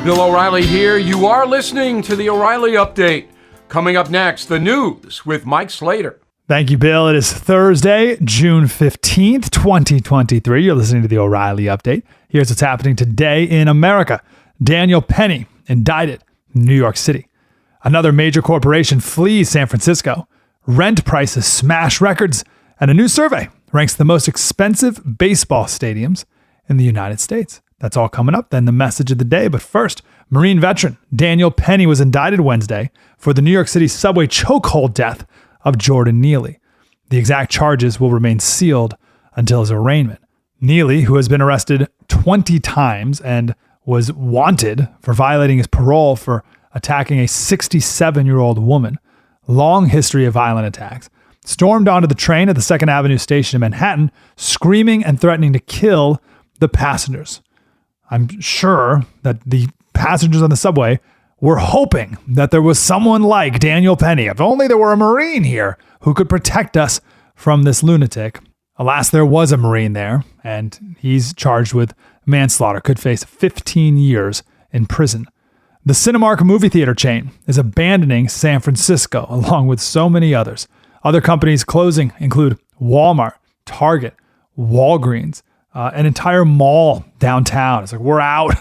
Bill O'Reilly here. You are listening to the O'Reilly Update. Coming up next, the news with Mike Slater. Thank you, Bill. It is Thursday, June 15th, 2023. You're listening to the O'Reilly Update. Here's what's happening today in America. Daniel Penny indicted in New York City. Another major corporation flees San Francisco. Rent prices smash records. And a new survey ranks the most expensive baseball stadiums in the United States. That's all coming up. Then the message of the day. But first, Marine veteran Daniel Penny was indicted Wednesday for the New York City subway chokehold death of Jordan Neely. The exact charges will remain sealed until his arraignment. Neely, who has been arrested 20 times and was wanted for violating his parole for attacking a 67-year-old woman, long history of violent attacks, stormed onto the train at the 2nd Avenue station in Manhattan, screaming and threatening to kill the passengers. I'm sure that the passengers on the subway were hoping that there was someone like Daniel Penny. If only there were a Marine here who could protect us from this lunatic. Alas, there was a Marine there, and he's charged with manslaughter, could face 15 years in prison. The Cinemark movie theater chain is abandoning San Francisco, along with so many others. Other companies closing include Walmart, Target, Walgreens, an entire mall downtown. It's like, we're out.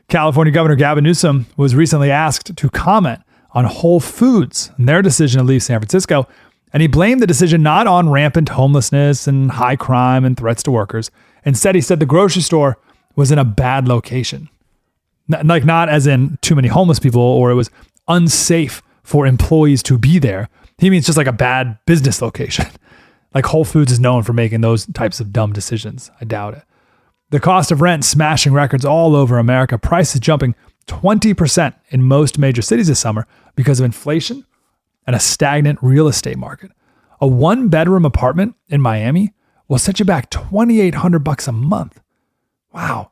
California Governor Gavin Newsom was recently asked to comment on Whole Foods and their decision to leave San Francisco, and he blamed the decision not on rampant homelessness and high crime and threats to workers. Instead, he said the grocery store was in a bad location. Like, not as in too many homeless people or it was unsafe for employees to be there. He means just like a bad business location. Like Whole Foods is known for making those types of dumb decisions. I doubt it. The cost of rent smashing records all over America. Prices jumping 20% in most major cities this summer because of inflation and a stagnant real estate market. A 1-bedroom apartment in Miami will set you back $2,800 a month. Wow.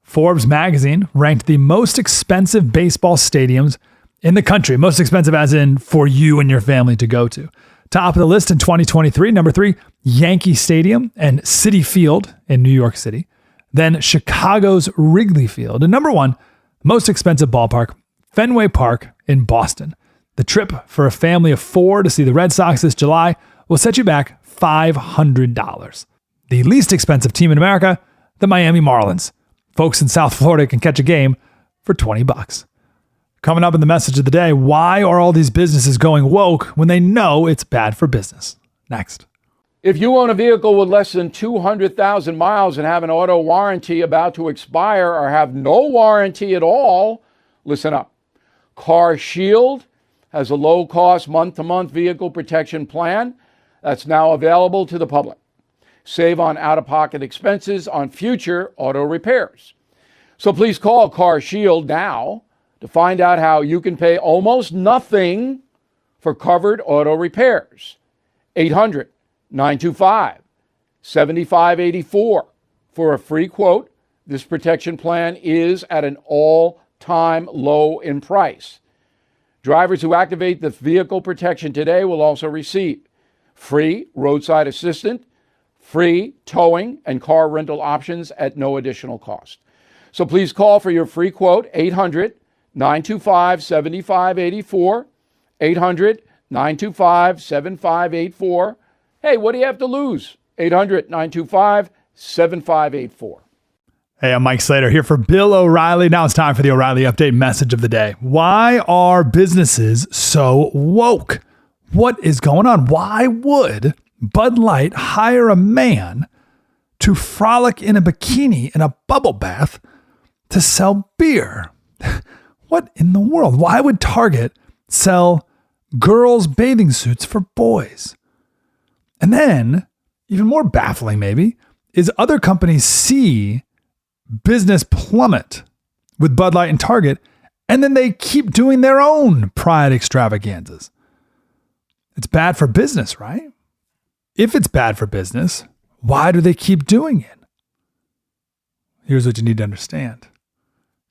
Forbes magazine ranked the most expensive baseball stadiums in the country. Most expensive as in for you and your family to go to. Top of the list in 2023, number 3, Yankee Stadium and Citi Field in New York City. Then Chicago's Wrigley Field. And number 1, most expensive ballpark, Fenway Park in Boston. The trip for a family of 4 to see the Red Sox this July will set you back $500. The least expensive team in America, the Miami Marlins. Folks in South Florida can catch a game for $20. Coming up in the message of the day, why are all these businesses going woke when they know it's bad for business? Next. If you own a vehicle with less than 200,000 miles and have an auto warranty about to expire or have no warranty at all, listen up. Car Shield has a low-cost month-to-month vehicle protection plan that's now available to the public. Save on out-of-pocket expenses on future auto repairs. So please call Car Shield now to find out how you can pay almost nothing for covered auto repairs. 800-925-7584 for a free quote. This protection plan is at an all-time low in price. Drivers who activate the vehicle protection today will also receive free roadside assistance, free towing, and car rental options at no additional cost. So please call for your free quote, 800-925-7584, 800-925-7584. Hey, what do you have to lose? 800-925-7584. Hey, I'm Mike Slater here for Bill O'Reilly. Now it's time for the O'Reilly Update message of the day. Why are businesses so woke? What is going on? Why would Bud Light hire a man to frolic in a bikini in a bubble bath to sell beer? What in the world? Why would Target sell girls' bathing suits for boys? And then, even more baffling maybe, is other companies see business plummet with Bud Light and Target, and then they keep doing their own pride extravaganzas. It's bad for business, right? If it's bad for business, why do they keep doing it? Here's what you need to understand.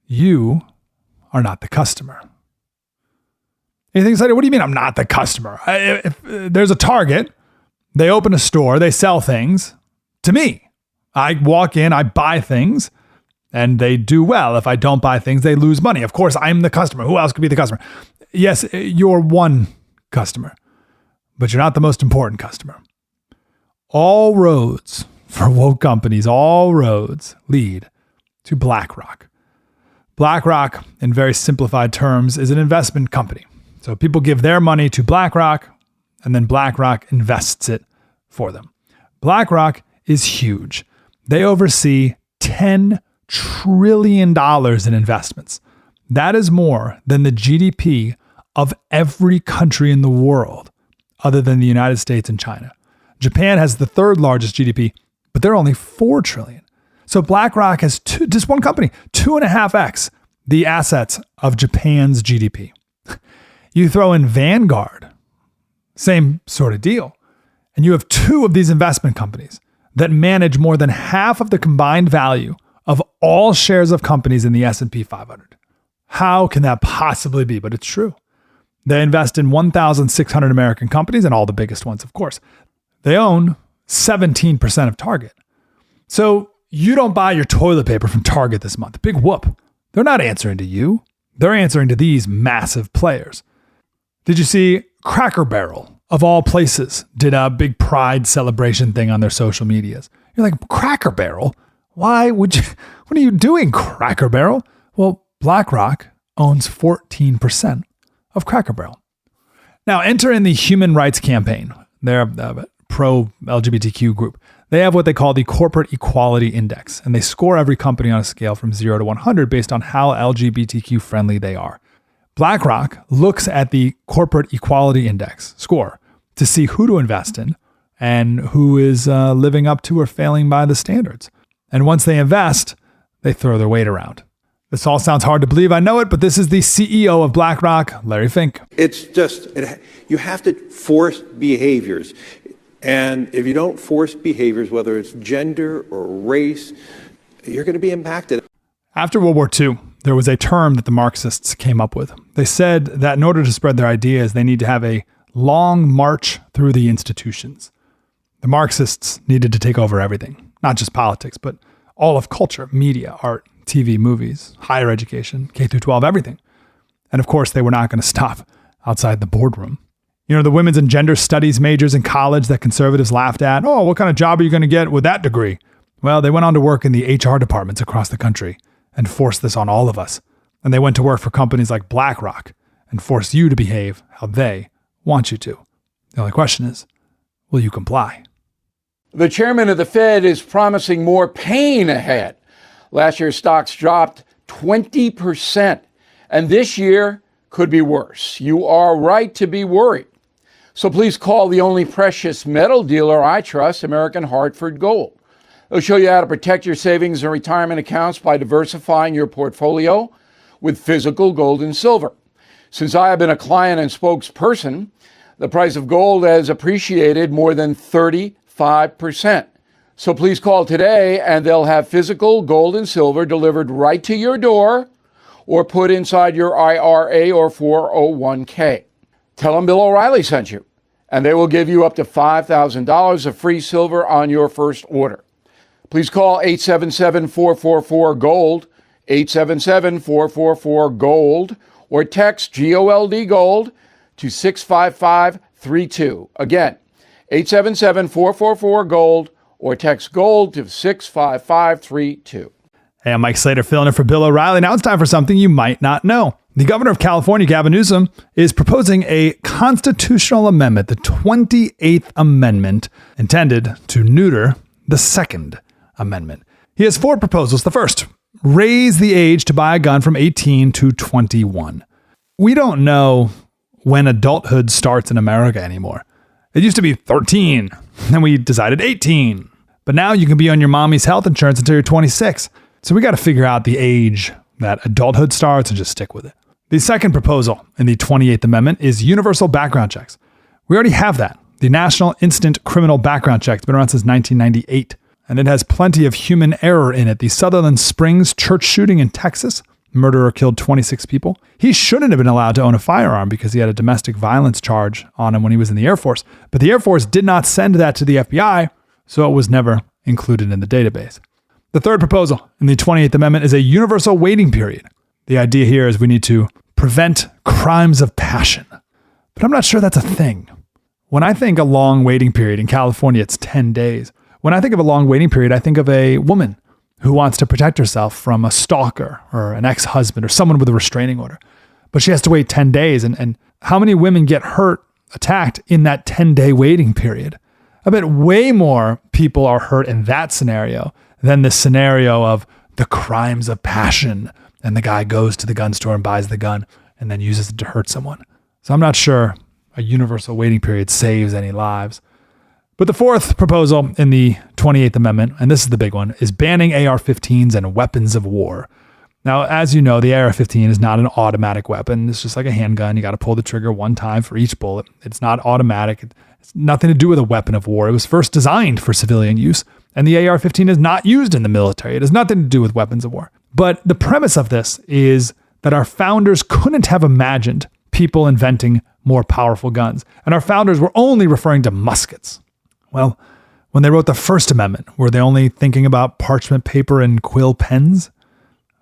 You are not the customer. Anything excited? What do you mean I'm not the customer? If there's a Target, they open a store, they sell things to me. I walk in, I buy things, And they do well. If I don't buy things, they lose money. Of course, I'm the customer. Who else could be the customer? Yes, you're one customer, but you're not the most important customer. All roads for woke companies, all roads lead to BlackRock. BlackRock, in very simplified terms, is an investment company. So people give their money to BlackRock, and then BlackRock invests it for them. BlackRock is huge. They oversee $10 trillion in investments. That is more than the GDP of every country in the world other than the United States and China. Japan has the third largest GDP, but they're only $4 trillion. So BlackRock has just one company, 2.5x the assets of Japan's GDP. You throw in Vanguard, same sort of deal. And you have two of these investment companies that manage more than half of the combined value of all shares of companies in the S&P 500. How can that possibly be? But it's true. They invest in 1,600 American companies, and all the biggest ones, of course. They own 17% of Target. So you don't buy your toilet paper from Target this month. Big whoop. They're not answering to you. They're answering to these massive players. Did you see Cracker Barrel, of all places, did a big pride celebration thing on their social medias? You're like, Cracker Barrel? Why would you? What are you doing, Cracker Barrel? Well, BlackRock owns 14% of Cracker Barrel. Now, enter in the Human Rights Campaign. They're a pro-LGBTQ group. They have what they call the Corporate Equality Index, and they score every company on a scale from 0 to 100 based on how LGBTQ friendly they are. BlackRock looks at the Corporate Equality Index score to see who to invest in and who is living up to or failing by the standards. And once they invest, they throw their weight around. This all sounds hard to believe, I know it, but this is the CEO of BlackRock, Larry Fink. It's just, you have to force behaviors. And if you don't force behaviors, whether it's gender or race, you're going to be impacted. After World War II, there was a term that the Marxists came up with. They said that in order to spread their ideas, they need to have a long march through the institutions. The Marxists needed to take over everything, not just politics, but all of culture, media, art, TV, movies, higher education, K through 12, everything. And of course, they were not going to stop outside the boardroom. You know, the women's and gender studies majors in college that conservatives laughed at. Oh, what kind of job are you going to get with that degree? Well, they went on to work in the HR departments across the country and forced this on all of us. And they went to work for companies like BlackRock and forced you to behave how they want you to. The only question is, will you comply? The chairman of the Fed is promising more pain ahead. Last year, stocks dropped 20%, and this year could be worse. You are right to be worried. So please call the only precious metal dealer I trust, American Hartford Gold. They'll show you how to protect your savings and retirement accounts by diversifying your portfolio with physical gold and silver. Since I have been a client and spokesperson, the price of gold has appreciated more than 35%. So please call today and they'll have physical gold and silver delivered right to your door or put inside your IRA or 401k. Tell them Bill O'Reilly sent you, and they will give you up to $5,000 of free silver on your first order. Please call 877-444-GOLD, 877-444-GOLD, or text GOLD GOLD to 65532. Again, 877-444-GOLD, or text GOLD to 65532. Hey, I'm Mike Slater filling in for Bill O'Reilly. Now it's time for something you might not know. The governor of California, Gavin Newsom, is proposing a constitutional amendment, the 28th Amendment, intended to neuter the Second Amendment. He has 4 proposals. The first, raise the age to buy a gun from 18 to 21. We don't know when adulthood starts in America anymore. It used to be 13, then we decided 18. But now you can be on your mommy's health insurance until you're 26. So we got to figure out the age that adulthood starts and just stick with it. The second proposal in the 28th Amendment is universal background checks. We already have that. The National Instant Criminal Background Check has been around since 1998, and it has plenty of human error in it. The Sutherland Springs church shooting in Texas, murderer killed 26 people. He shouldn't have been allowed to own a firearm because he had a domestic violence charge on him when he was in the Air Force. But the Air Force did not send that to the FBI, so it was never included in the database. The third proposal in the 28th Amendment is a universal waiting period. The idea here is we need to prevent crimes of passion. But I'm not sure that's a thing. When I think a long waiting period, in California, it's 10 days. When I think of a long waiting period, I think of a woman who wants to protect herself from a stalker or an ex-husband or someone with a restraining order. But she has to wait 10 days. And how many women get hurt, attacked in that 10-day waiting period? I bet way more people are hurt in that scenario than the scenario of the crimes of passion and the guy goes to the gun store and buys the gun and then uses it to hurt someone. So I'm not sure a universal waiting period saves any lives. But the fourth proposal in the 28th Amendment, and this is the big one, is banning AR-15s and weapons of war. Now, as you know, the AR-15 is not an automatic weapon. It's just like a handgun. You got to pull the trigger one time for each bullet. It's not automatic. It's nothing to do with a weapon of war. It was first designed for civilian use, and the AR-15 is not used in the military. It has nothing to do with weapons of war. But the premise of this is that our founders couldn't have imagined people inventing more powerful guns. And our founders were only referring to muskets. Well, when they wrote the First Amendment, were they only thinking about parchment paper and quill pens?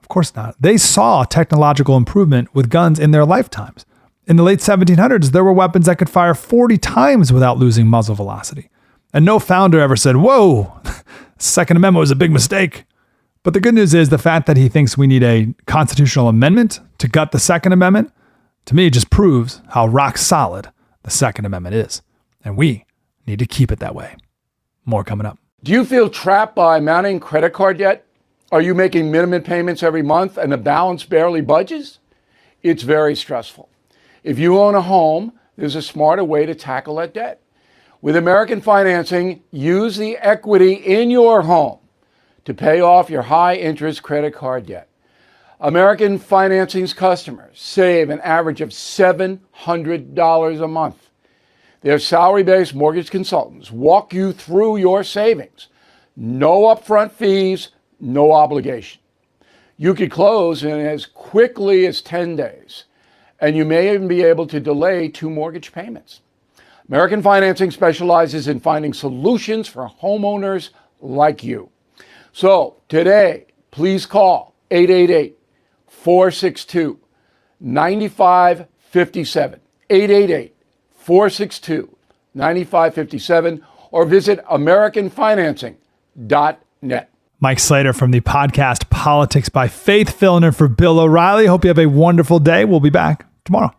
Of course not. They saw technological improvement with guns in their lifetimes. In the late 1700s, there were weapons that could fire 40 times without losing muzzle velocity. And no founder ever said, whoa, Second Amendment was a big mistake. But the good news is the fact that he thinks we need a constitutional amendment to gut the Second Amendment, to me, just proves how rock solid the Second Amendment is. And we need to keep it that way. More coming up. Do you feel trapped by mounting credit card debt? Are you making minimum payments every month and the balance barely budges? It's very stressful. If you own a home, there's a smarter way to tackle that debt. With American Financing, use the equity in your home to pay off your high-interest credit card debt. American Financing's customers save an average of $700 a month. Their salary-based mortgage consultants walk you through your savings. No upfront fees, no obligation. You could close in as quickly as 10 days, and you may even be able to delay 2 mortgage payments. American Financing specializes in finding solutions for homeowners like you. So today, please call 888-462-9557, 888-462-9557, or visit AmericanFinancing.net. Mike Slater from the podcast Politics by Faith, filling in for Bill O'Reilly. Hope you have a wonderful day. We'll be back tomorrow.